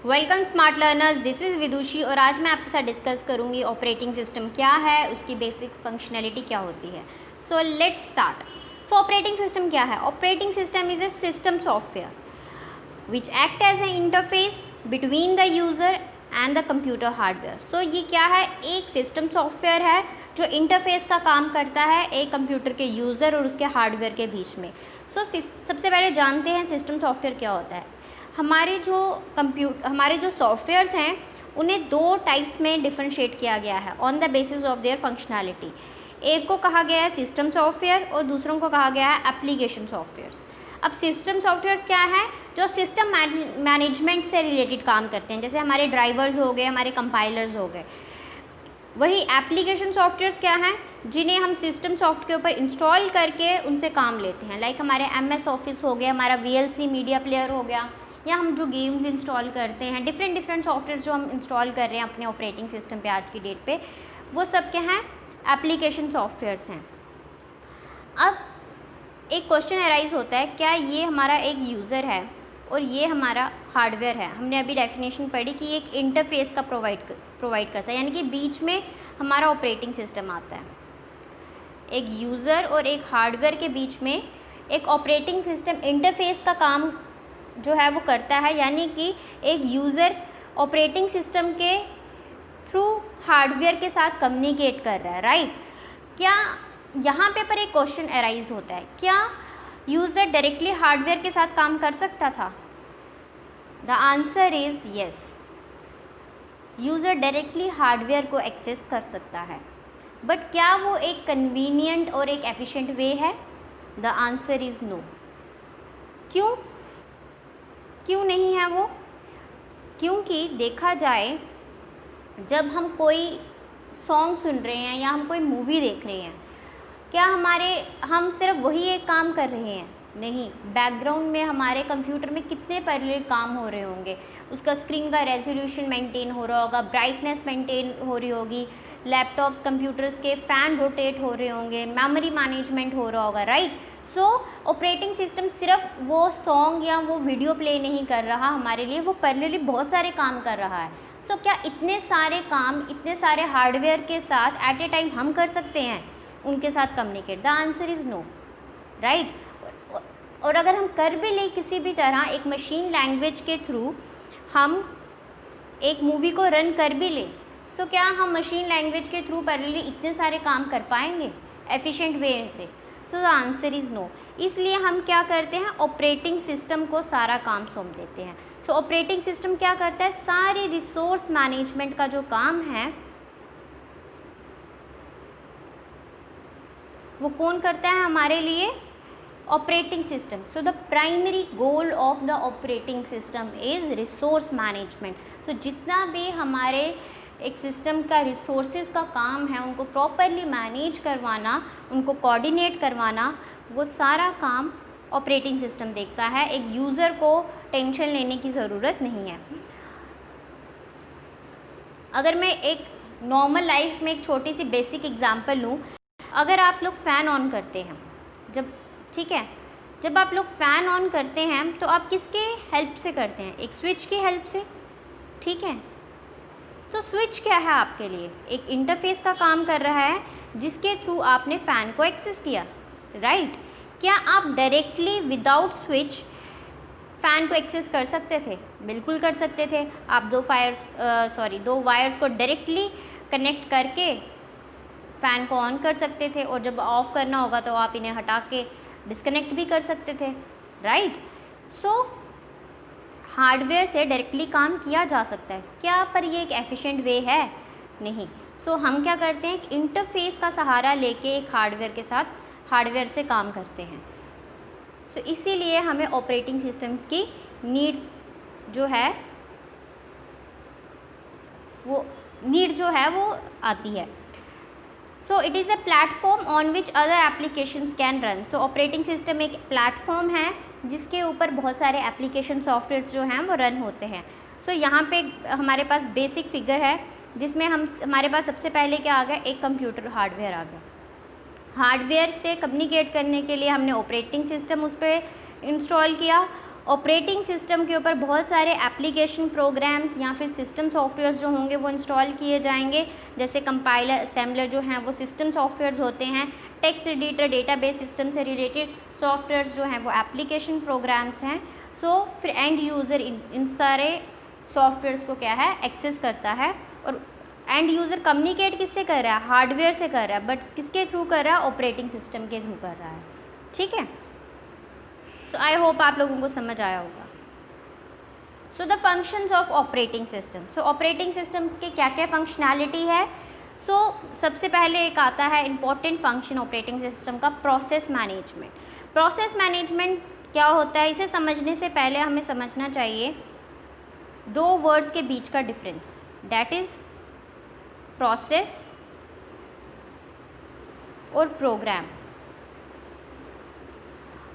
Welcome smart learners, this is Vidushi और आज मैं आपके साथ डिस्कस करूंगी ऑपरेटिंग सिस्टम क्या है, उसकी बेसिक फंक्शनैलिटी क्या होती है। So let's start. So operating system क्या है? Operating system is a system software which act as a interface between the user and the computer hardware. So ये क्या है? एक सिस्टम सॉफ्टवेयर है जो इंटरफेस का काम करता है एक कंप्यूटर के यूज़र और उसके हार्डवेयर के बीच में। सबसे पहले जानते हैं सिस्टम सॉफ्टवेयर क्या होता है। हमारे जो सॉफ्टवेयर्स हैं उन्हें दो टाइप्स में डिफरेंशिएट किया गया है on the basis of their functionality. एक को कहा गया है सिस्टम सॉफ्टवेयर और दूसरों को कहा गया है एप्लीकेशन सॉफ्टवेयर्स। अब सिस्टम सॉफ्टवेयर्स क्या है? जो सिस्टम मैनेजमेंट से रिलेटेड काम करते हैं, जैसे हमारे ड्राइवर्स हो गए, हमारे कंपाइलर्स हो गए। वही एप्लीकेशन सॉफ्टवेयर्स क्या हैं? जिन्हें हम सिस्टम सॉफ्ट के ऊपर इंस्टॉल करके उनसे काम लेते हैं। लाइक हमारे MS ऑफिस हो गया, हमारा VLC मीडिया प्लेयर हो गया, या हम जो गेम्स इंस्टॉल करते हैं, डिफरेंट सॉफ्टवेयर जो हम इंस्टॉल कर रहे हैं अपने ऑपरेटिंग सिस्टम पे आज की डेट पे, वो सब क्या हैं? एप्लीकेशन सॉफ्टवेयर्स हैं। अब एक क्वेश्चन अराइज होता है, क्या ये हमारा एक यूज़र है और ये हमारा हार्डवेयर है। हमने अभी डेफिनेशन पढ़ी कि एक इंटरफेस का प्रोवाइड करता है, यानी कि बीच में हमारा ऑपरेटिंग सिस्टम आता है। एक यूज़र और एक हार्डवेयर के बीच में एक ऑपरेटिंग सिस्टम इंटरफेस का काम जो है वो करता है, यानी कि एक यूज़र ऑपरेटिंग सिस्टम के थ्रू हार्डवेयर के साथ कम्युनिकेट कर रहा है, राइट। क्या यहाँ पे पर एक क्वेश्चन अराइज होता है, क्या यूज़र डायरेक्टली हार्डवेयर के साथ काम कर सकता था? The answer is yes. User directly hardware को एक्सेस कर सकता है, बट क्या वो एक कन्वीनियंट और एक एफिशिएंट वे है? The answer is no. क्यों नहीं है वो? क्योंकि देखा जाए, जब हम कोई सॉन्ग सुन रहे हैं या हम कोई मूवी देख रहे हैं, क्या हम सिर्फ वही एक काम कर रहे हैं? नहीं, बैकग्राउंड में हमारे कंप्यूटर में कितने पैरेलल काम हो रहे होंगे। उसका स्क्रीन का रेजोल्यूशन मेंटेन हो रहा होगा, ब्राइटनेस मेंटेन हो रही होगी, लैपटॉप्स कंप्यूटर्स के फ़ैन रोटेट हो रहे होंगे, मेमोरी मैनेजमेंट हो रहा होगा, राइट। सो ऑपरेटिंग सिस्टम सिर्फ वो सॉन्ग या वो वीडियो प्ले नहीं कर रहा हमारे लिए, वो पैरेलली बहुत सारे काम कर रहा है। सो क्या इतने सारे काम इतने सारे हार्डवेयर के साथ एट ए टाइम हम कर सकते हैं, उनके साथ communicate? The answer is no, right. और अगर हम कर भी लें किसी भी तरह एक मशीन लैंग्वेज के थ्रू, हम एक मूवी को रन कर भी लें, सो क्या हम मशीन लैंग्वेज के थ्रू पैरेलली इतने सारे काम कर पाएंगे एफिशिएंट वे से? So the answer is no. इसलिए हम क्या करते हैं, ऑपरेटिंग सिस्टम को सारा काम सौंप देते हैं। सो ऑपरेटिंग सिस्टम क्या करता है? सारे रिसोर्स मैनेजमेंट का जो काम है वो कौन करता है हमारे लिए? Operating system. So the primary goal of the operating system is resource management. So जितना भी हमारे एक सिस्टम का रिसोर्सेज का काम है, उनको प्रॉपरली मैनेज करवाना, उनको कोऑर्डिनेट करवाना, वो सारा काम ऑपरेटिंग सिस्टम देखता है। एक यूज़र को टेंशन लेने की ज़रूरत नहीं है। अगर मैं एक नॉर्मल लाइफ में एक छोटी सी बेसिक एग्जांपल लूँ, अगर आप लोग फ़ैन ऑन करते हैं, जब आप लोग फ़ैन ऑन करते हैं तो आप किसके हेल्प से करते हैं? एक स्विच की हेल्प से, ठीक है। तो स्विच क्या है आपके लिए? एक इंटरफेस का काम कर रहा है जिसके थ्रू आपने फ़ैन को एक्सेस किया, राइट। क्या आप डायरेक्टली विदाउट स्विच फ़ैन को एक्सेस कर सकते थे? बिल्कुल कर सकते थे। आप दो वायर्स को डायरेक्टली कनेक्ट करके फ़ैन को ऑन कर सकते थे, और जब ऑफ़ करना होगा तो आप इन्हें हटा के डिस्कनेक्ट भी कर सकते थे, राइट। सो हार्डवेयर से डायरेक्टली काम किया जा सकता है। क्या पर ये एक एफिशिएंट वे है? नहीं। सो हम क्या करते हैं, एक इंटरफेस का सहारा लेके एक हार्डवेयर से काम करते हैं। सो इसीलिए हमें ऑपरेटिंग सिस्टम्स की नीड जो है वो आती है। So it is a platform on which other applications can run. So operating system एक प्लेटफॉर्म है जिसके ऊपर बहुत सारे एप्लीकेशन सॉफ्टवेयर जो हैं वो रन होते हैं। सो यहाँ पे हमारे पास बेसिक फिगर है जिसमें हमारे पास सबसे पहले क्या आ गया, एक कंप्यूटर हार्डवेयर आ गया। हार्डवेयर से कम्युनिकेट करने के लिए हमने ऑपरेटिंग सिस्टम उस पर इंस्टॉल किया, ऑपरेटिंग सिस्टम के ऊपर बहुत सारे एप्लीकेशन प्रोग्राम्स या फिर सिस्टम सॉफ्टवेयर्स जो होंगे वो इंस्टॉल किए जाएंगे, जैसे कंपाइलर, असेंबलर जो हैं वो सिस्टम सॉफ्टवेयर्स होते हैं। टेक्स्ट एडिटर, डेटाबेस सिस्टम से रिलेटेड सॉफ्टवेयर्स जो हैं वो एप्लीकेशन प्रोग्राम्स हैं। फिर एंड यूज़र इन सारे सॉफ्टवेयर्स को क्या है, एक्सेस करता है। और एंड यूज़र कम्युनिकेट किससे कर रहा है, हार्डवेयर से कर रहा है, बट किसके थ्रू कर रहा है, ऑपरेटिंग सिस्टम के थ्रू कर रहा है। ठीक है, सो आई होप आप लोगों को समझ आया होगा। So the functions of operating system. So operating systems के क्या क्या फंक्शनैलिटी है। सबसे पहले एक आता है इम्पॉर्टेंट फंक्शन ऑपरेटिंग सिस्टम का, प्रोसेस मैनेजमेंट। प्रोसेस मैनेजमेंट क्या होता है, इसे समझने से पहले हमें समझना चाहिए दो वर्ड्स के बीच का डिफरेंस, डैट इज़ प्रोसेस और प्रोग्राम।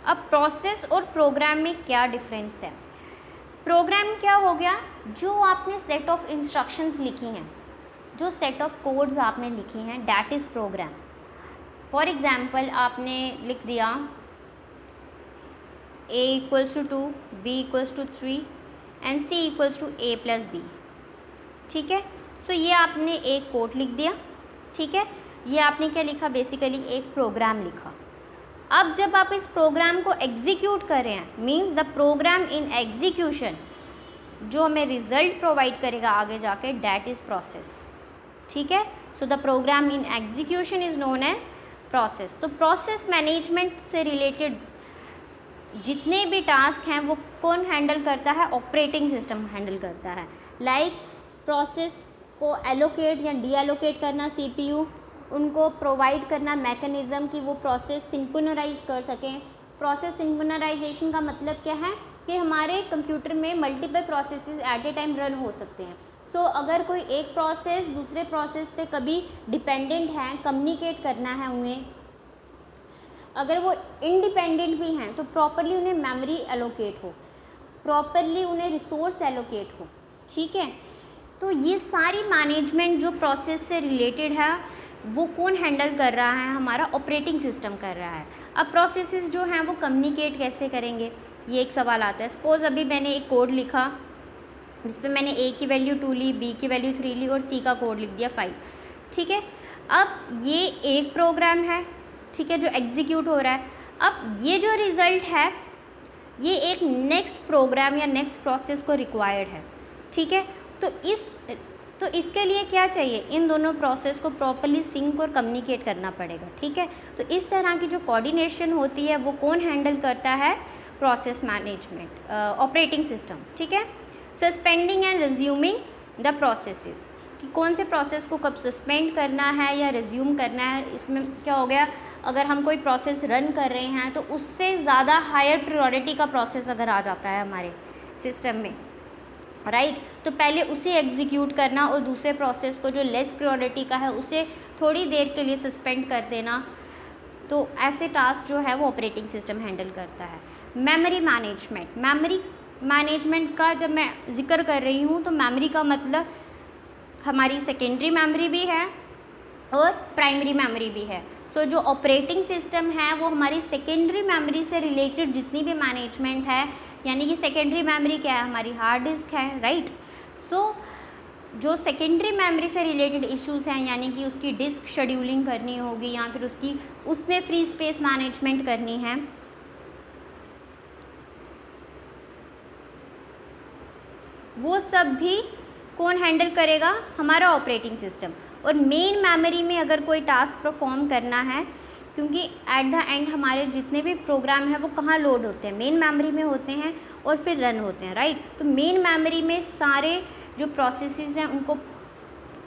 अब प्रोसेस और प्रोग्राम में क्या डिफरेंस है। प्रोग्राम क्या हो गया, जो आपने सेट ऑफ इंस्ट्रक्शंस लिखी हैं, जो सेट ऑफ कोड्स आपने लिखी हैं, that is programme. For example आपने लिख दिया a = 2, b = 3 and c = a + b। ठीक है, ये आपने एक कोड लिख दिया। ठीक है, ये आपने क्या लिखा, बेसिकली एक प्रोग्राम लिखा। अब जब आप इस प्रोग्राम को एग्जीक्यूट कर रहे हैं, means the program in execution, जो हमें रिजल्ट प्रोवाइड करेगा आगे जाके, डैट इज़ प्रोसेस। ठीक है, the program in execution is known as process. तो प्रोसेस मैनेजमेंट से रिलेटेड जितने भी टास्क हैं वो कौन हैंडल करता है, ऑपरेटिंग सिस्टम हैंडल करता है। लाइक प्रोसेस को एलोकेट या डी एलोकेट करना CPU, उनको प्रोवाइड करना मैकेनिज़्म कि वो प्रोसेस सिंक्रोनाइज कर सकें। प्रोसेस सिंक्रोनाइजेशन का मतलब क्या है कि हमारे कंप्यूटर में multiple processes at a time run हो सकते हैं। अगर कोई एक प्रोसेस दूसरे प्रोसेस पे कभी डिपेंडेंट है, कम्युनिकेट करना है उन्हें, अगर वो इंडिपेंडेंट भी हैं तो प्रॉपरली उन्हें मेमोरी एलोकेट हो, प्रॉपरली उन्हें रिसोर्स एलोकेट हो। ठीक है, तो ये सारी मैनेजमेंट जो प्रोसेस से रिलेटेड है वो कौन हैंडल कर रहा है, हमारा ऑपरेटिंग सिस्टम कर रहा है। अब प्रोसेसेस जो हैं वो कम्युनिकेट कैसे करेंगे, ये एक सवाल आता है। सपोज़ अभी मैंने एक कोड लिखा जिस पे मैंने a की वैल्यू 2 ली, b की वैल्यू 3 ली और c का कोड लिख दिया 5। ठीक है, अब ये एक प्रोग्राम है, ठीक है, जो एग्जीक्यूट हो रहा है। अब ये जो रिज़ल्ट है ये एक नेक्स्ट प्रोग्राम या नेक्स्ट प्रोसेस को रिक्वायर्ड है। ठीक है, तो इसके लिए क्या चाहिए, इन दोनों प्रोसेस को प्रॉपरली सिंक और कम्युनिकेट करना पड़ेगा। ठीक है, तो इस तरह की जो कोऑर्डिनेशन होती है वो कौन हैंडल करता है, प्रोसेस मैनेजमेंट, ऑपरेटिंग सिस्टम। ठीक है, suspending and resuming the processes, कि कौन से प्रोसेस को कब सस्पेंड करना है या रिज्यूम करना है। इसमें क्या हो गया, अगर हम कोई प्रोसेस रन कर रहे हैं तो उससे ज़्यादा हायर प्रायोरिटी का प्रोसेस अगर आ जाता है हमारे सिस्टम में, राइट, तो पहले उसे एग्जीक्यूट करना और दूसरे प्रोसेस को जो लेस प्रायोरिटी का है उसे थोड़ी देर के लिए सस्पेंड कर देना। तो ऐसे टास्क जो है वो ऑपरेटिंग सिस्टम हैंडल करता है। मेमोरी मैनेजमेंट, मेमोरी मैनेजमेंट का जब मैं जिक्र कर रही हूँ तो मेमोरी का मतलब हमारी सेकेंडरी मेमोरी भी है और प्राइमरी मेमोरी भी है। जो ऑपरेटिंग सिस्टम है वो हमारी सेकेंडरी मेमोरी से रिलेटेड जितनी भी मैनेजमेंट है, यानी कि सेकेंडरी मेमोरी क्या है, हमारी हार्ड डिस्क है, राइट। जो सेकेंडरी मेमोरी से रिलेटेड इश्यूज़ हैं, यानी कि उसकी डिस्क शेड्यूलिंग करनी होगी या फिर उसमें फ्री स्पेस मैनेजमेंट करनी है, वो सब भी कौन हैंडल करेगा, हमारा ऑपरेटिंग सिस्टम। और मेन मेमोरी में अगर कोई टास्क परफॉर्म करना है, क्योंकि एट द एंड हमारे जितने भी प्रोग्राम हैं वो कहाँ लोड होते हैं, मेन मेमोरी में होते हैं और फिर रन होते हैं, राइट। तो मेन मेमोरी में सारे जो प्रोसेसेस हैं उनको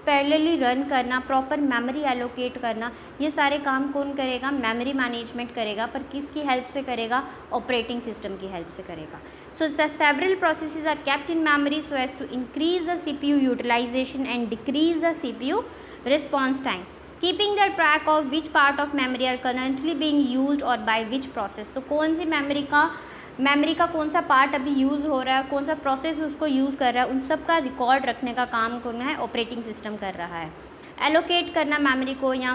पैरेलली रन करना, प्रॉपर मेमोरी एलोकेट करना, ये सारे काम कौन करेगा, मेमोरी मैनेजमेंट करेगा। पर किसकी हेल्प से करेगा, ऑपरेटिंग सिस्टम की हेल्प से करेगा। Several processes are kept in memory so as to increase the CPU utilization and decrease the CPU response time, keeping the track of which part of memory are currently being used or by which process। तो कौन सी memory का कौन सा part अभी use हो रहा है, कौन सा प्रोसेस उसको यूज़ कर रहा है, उन सब का रिकॉर्ड रखने का काम कौन है, ऑपरेटिंग सिस्टम कर रहा है। एलोकेट करना मेमोरी को या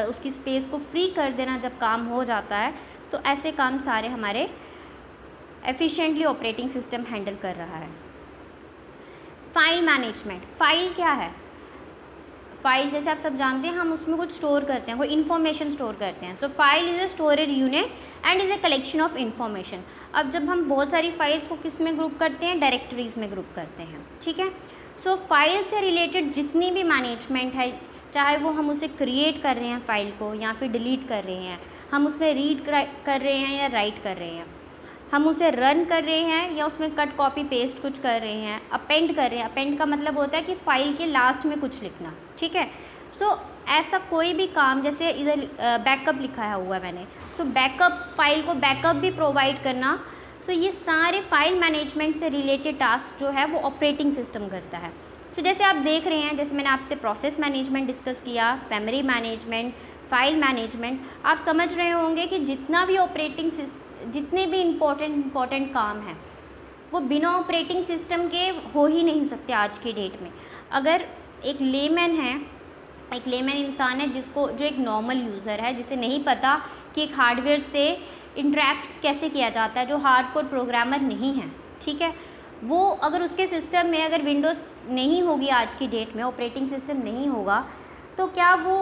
उसकी स्पेस को फ्री कर देना जब काम हो जाता है, तो ऐसे काम सारे हमारे एफिशिएंटली ऑपरेटिंग सिस्टम हैंडल कर रहा है। फाइल मैनेजमेंट, फाइल क्या है? फाइल जैसे आप सब जानते हैं, हम उसमें कुछ स्टोर करते हैं, कोई इन्फॉर्मेशन स्टोर करते हैं। So file is a storage unit and is a collection of information. अब जब हम बहुत सारी फाइल्स को किस में ग्रुप करते हैं? डायरेक्टरीज में ग्रुप करते हैं, ठीक है। सो फाइल से रिलेटेड जितनी भी मैनेजमेंट है, चाहे वो हम उसे क्रिएट कर रहे हैं फाइल को या फिर डिलीट कर रहे हैं, हम उसमें रीड कर रहे हैं या राइट कर रहे हैं, हम उसे रन कर रहे हैं या उसमें कट कॉपी पेस्ट कुछ कर रहे हैं, अपेंड कर रहे हैं। अपेंड का मतलब होता है कि फ़ाइल के लास्ट में कुछ लिखना, ठीक है। सो ऐसा कोई भी काम, जैसे इधर बैकअप लिखा हुआ है मैंने, सो बैकअप, फाइल को बैकअप भी प्रोवाइड करना। सो ये सारे फाइल मैनेजमेंट से रिलेटेड टास्क जो है वो ऑपरेटिंग सिस्टम करता है। सो जैसे आप देख रहे हैं, जैसे मैंने आपसे प्रोसेस मैनेजमेंट डिस्कस किया, मेमोरी मैनेजमेंट, फाइल मैनेजमेंट, आप समझ रहे होंगे कि जितना भी जितने भी इम्पोर्टेंट काम हैं वो बिना ऑपरेटिंग सिस्टम के हो ही नहीं सकते आज की डेट में। अगर एक लेमैन है, एक लेमैन इंसान है जो एक नॉर्मल यूज़र है, जिसे नहीं पता कि एक हार्डवेयर से इंटरेक्ट कैसे किया जाता है, जो हार्डकोर प्रोग्रामर नहीं है, ठीक है, वो अगर उसके सिस्टम में अगर विंडोज़ नहीं होगी आज की डेट में, ऑपरेटिंग सिस्टम नहीं होगा, तो क्या वो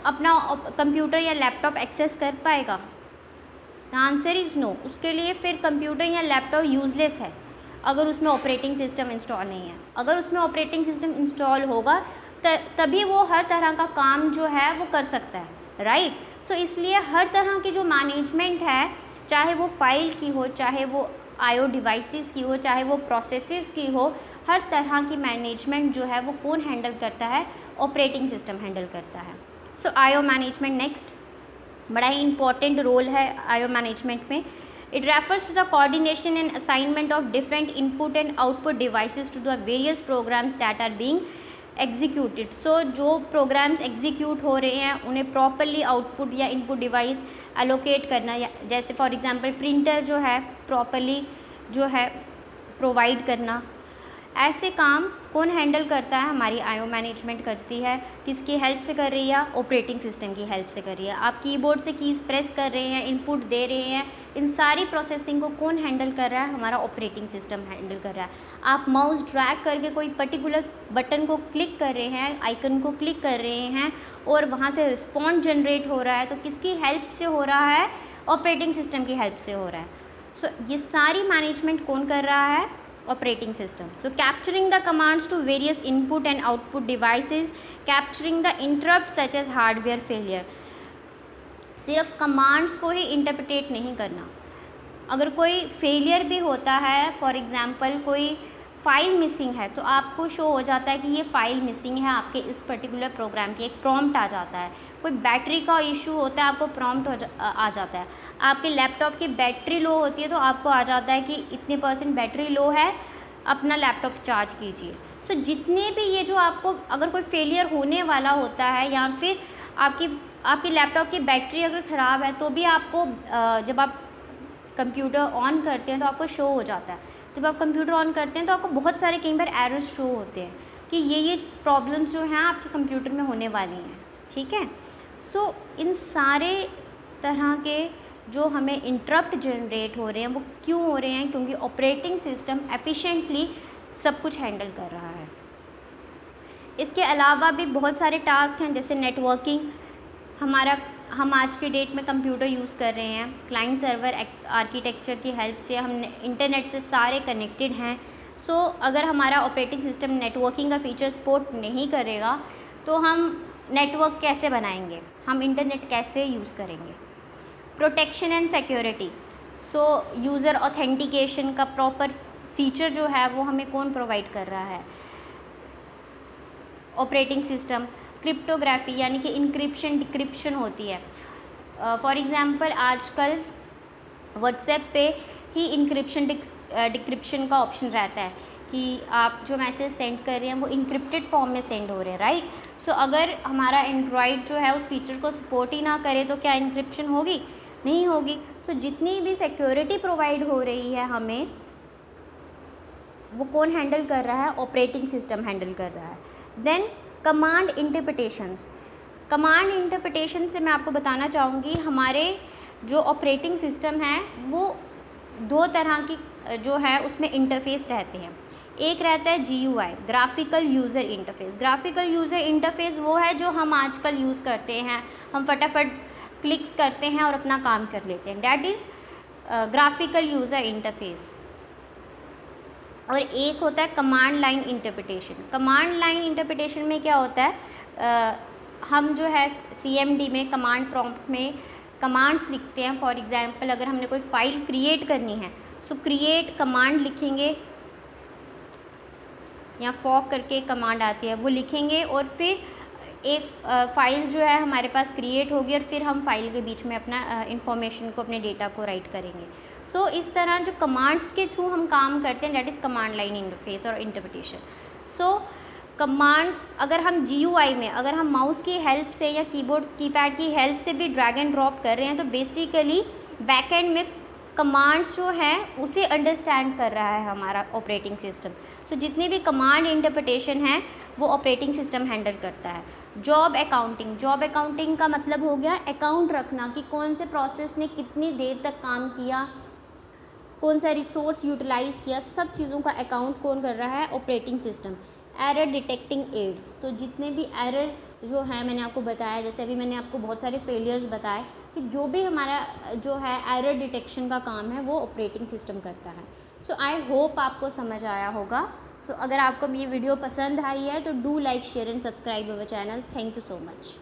अपना कंप्यूटर या लैपटॉप एक्सेस कर पाएगा? The answer is no. उसके लिए फिर कंप्यूटर या लैपटॉप यूज़लेस है अगर उसमें ऑपरेटिंग सिस्टम इंस्टॉल नहीं है। अगर उसमें ऑपरेटिंग सिस्टम इंस्टॉल होगा तभी वो हर तरह का काम जो है वो कर सकता है, राइट। सो इसलिए हर तरह की जो मैनेजमेंट है, चाहे वो फाइल की हो, चाहे वो आईओ डिवाइसेस की हो, चाहे वो प्रोसेसेस की हो, हर तरह की मैनेजमेंट जो है वो कौन हैंडल करता है? ऑपरेटिंग सिस्टम हैंडल करता है। सो आईओ मैनेजमेंट नेक्स्ट, बड़ा ही इंपॉर्टेंट रोल है आईओ मैनेजमेंट में। It refers to the coordination and assignment of different input and output devices to the various programs that are being executed. So जो programs execute हो रहे हैं उन्हें properly output या इनपुट डिवाइस एलोकेट करना, या जैसे फॉर एग्जांपल प्रिंटर जो है प्रॉपरली जो है प्रोवाइड करना। ऐसे काम कौन हैंडल करता है? हमारी आईओ मैनेजमेंट करती है। किसकी हेल्प से कर रही है? ऑपरेटिंग सिस्टम की हेल्प से कर रही है। आप कीबोर्ड से कीज़ प्रेस कर रहे हैं, इनपुट दे रहे हैं, इन सारी प्रोसेसिंग को कौन हैंडल कर रहा है? हमारा ऑपरेटिंग सिस्टम हैंडल कर रहा है। आप माउस ड्रैग करके कोई पर्टिकुलर बटन को क्लिक कर रहे हैं, आइकन को क्लिक कर रहे हैं और वहाँ से रिस्पॉन्स जनरेट हो रहा है, तो किसकी हेल्प से हो रहा है? ऑपरेटिंग सिस्टम की हेल्प से हो रहा है। सो ये सारी मैनेजमेंट कौन कर रहा है? Operating system. So capturing the commands to various input and output devices, capturing the interrupt such as hardware failure. सिर्फ कमांड्स को ही इंटरप्रेट नहीं करना, अगर कोई फेलियर भी होता है, फॉर एग्जांपल कोई फाइल मिसिंग है, तो आपको शो हो जाता है कि ये फ़ाइल मिसिंग है आपके इस पर्टिकुलर प्रोग्राम की, एक प्रॉम्प्ट आ जाता है। कोई बैटरी का इशू होता है, आपको प्रॉम्प्ट आ जाता है। आपके लैपटॉप की बैटरी लो होती है तो आपको आ जाता है कि इतने % बैटरी लो है, अपना लैपटॉप चार्ज कीजिए। सो जितने भी ये जो आपको अगर कोई फेलियर होने वाला होता है या फिर आपकी लैपटॉप की बैटरी अगर ख़राब है, तो भी आपको जब आप कंप्यूटर ऑन करते हैं तो आपको शो हो जाता है। जब आप कंप्यूटर ऑन करते हैं तो आपको बहुत सारे कई बार एरर्स शो होते हैं कि ये प्रॉब्लम्स जो हैं आपके कंप्यूटर में होने वाली हैं, ठीक है। सो इन सारे तरह के जो हमें इंटरप्ट जनरेट हो रहे हैं वो क्यों हो रहे हैं? क्योंकि ऑपरेटिंग सिस्टम एफिशिएंटली सब कुछ हैंडल कर रहा है। इसके अलावा भी बहुत सारे टास्क हैं, जैसे नेटवर्किंग। हम आज की डेट में कंप्यूटर यूज़ कर रहे हैं, क्लाइंट सर्वर आर्किटेक्चर की हेल्प से हम इंटरनेट से सारे कनेक्टेड हैं। सो अगर हमारा ऑपरेटिंग सिस्टम नेटवर्किंग का फीचर सपोर्ट नहीं करेगा तो हम नेटवर्क कैसे बनाएंगे, हम इंटरनेट कैसे यूज़ करेंगे। Protection and security, so user authentication का प्रॉपर फीचर जो है वो हमें कौन प्रोवाइड कर रहा है? Operating system. क्रिप्टोग्राफी यानी कि इंक्रिप्शन डिक्रिप्शन होती है। फॉर एग्ज़ाम्पल आजकल व्हाट्सएप पे ही इंक्रिप्शन डिक्रिप्शन का ऑप्शन रहता है कि आप जो मैसेज सेंड कर रहे हैं वो इंक्रिप्टेड फॉर्म में सेंड हो रहे हैं, राइट। सो अगर हमारा एंड्रॉयड जो है उस फीचर को सपोर्ट ही ना करे तो क्या इंक्रिप्शन होगी? नहीं होगी। सो जितनी भी सिक्योरिटी प्रोवाइड हो रही है हमें, वो कौन हैंडल कर रहा है? ऑपरेटिंग सिस्टम हैंडल कर रहा है। Then command interpretations. Command interpretation से मैं आपको बताना चाहूँगी, हमारे जो ऑपरेटिंग सिस्टम है वो दो तरह की जो है उसमें इंटरफेस रहते हैं। एक रहता है GUI, graphical user interface. Graphical user interface वो है जो हम आजकल यूज़ करते हैं, हम फटाफट क्लिक्स करते हैं और अपना काम कर लेते हैं, that is graphical user interface. और एक होता है command line interpretation. Command line interpretation में क्या होता है, हम जो है CMD में कमांड प्रॉम्प्ट में कमांड्स लिखते हैं। फॉर एग्जांपल अगर हमने कोई फ़ाइल क्रिएट करनी है, सो क्रिएट कमांड लिखेंगे, या फॉक करके कमांड आती है वो लिखेंगे, और फिर एक फ़ाइल जो है हमारे पास क्रिएट होगी, और फिर हम फाइल के बीच में अपना इंफॉर्मेशन को, अपने डेटा को राइट करेंगे। सो इस तरह जो कमांड्स के थ्रू हम काम करते हैं, that is command line interface और इंटरप्रिटेशन। सो कमांड, अगर हम GUI में अगर हम माउस की हेल्प से या कीपैड की हेल्प से भी ड्रैग एंड ड्रॉप कर रहे हैं, तो बेसिकली बैकएंड में कमांड्स जो हैं उसे अंडरस्टैंड कर रहा है हमारा ऑपरेटिंग सिस्टम। सो जितनी भी कमांड इंटरप्रिटेशन है वो ऑपरेटिंग सिस्टम हैंडल करता है। जॉब अकाउंटिंग, जॉब अकाउंटिंग का मतलब हो गया अकाउंट रखना कि कौन से प्रोसेस ने कितनी देर तक काम किया, कौन सा रिसोर्स यूटिलाइज़ किया, सब चीज़ों का अकाउंट कौन कर रहा है, operating system. Error detecting aids, तो जितने भी एरर जो है मैंने आपको बताया, जैसे अभी मैंने आपको बहुत सारे फेलियर्स बताए, कि जो भी हमारा जो है एरर डिटेक्शन का काम है वो ऑपरेटिंग सिस्टम करता है। सो आई होप आपको समझ आया होगा। सो अगर आपको ये वीडियो पसंद आई है तो do like, share and subscribe our channel. Thank you so much.